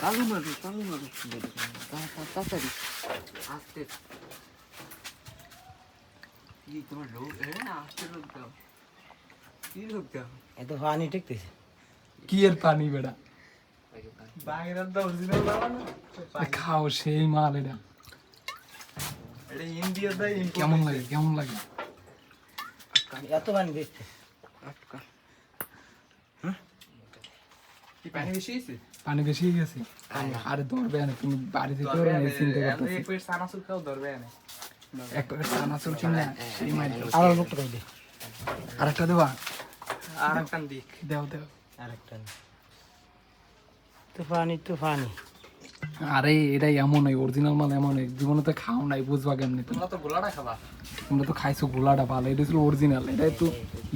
চালু মারো তাড়াতাড়ি আস্তে কি তোমার লোক আস্তে লোক দাও কি লোক দাও এত পানি ঠেকতেছে কি এর পানি বেড়া বাগের দাও অরিজিনাল দাও না খাও সেই মাল এটা এটা ইন্ডিয়া দা কেমন লাগে এত পানি দেখতে আটকা কি পানি বেশি হইছে পানি বেশি হয়ে গেছে আরে ধরবে না তুমি বাড়িতে তো এই চিন্তা করতেছি এক প্লেট সানাসুর খাও ধরবে না এক প্যাকেট চানাচুর কিনে সেই মাইল আর লোকটা কই দে আরেকটা দেবা আর একটা দিক দেও আরেকটা তো পানি আরে এটা এমন নয় অরিজিনাল মাল এমন নয় জীবনে তো খাও নাই বুঝবা কেমনি তোমরা তো গোলাটা খাবা তোমরা তো খাইছো গোলাটা ভালো এটা ছিল অরিজিনাল এটা একটু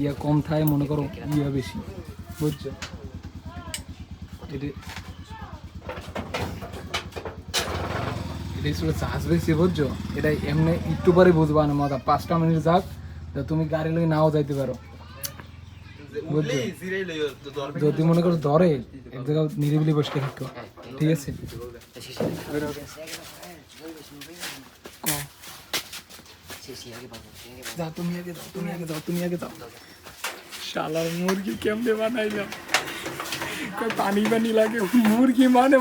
ইয়া কম থাকে মনে করো ইয়া বেশি বুঝছো এটাই ছিল চাষ বেশি বুঝছো এটা এমনি একটু পরে বুঝবা না মজা 5টা মিনিট যাক তো তুমি গাড়ি লই নাও যাইতে পারো বুঝছো যদি মনে করো ধরে এক জায়গায় নিরিবিলি বসে থাকো ঠিক আছে যাও তুমি আগে যাও শালার মুরগি কেমনে বানাইলাম পানি লাগে মুরগি মানে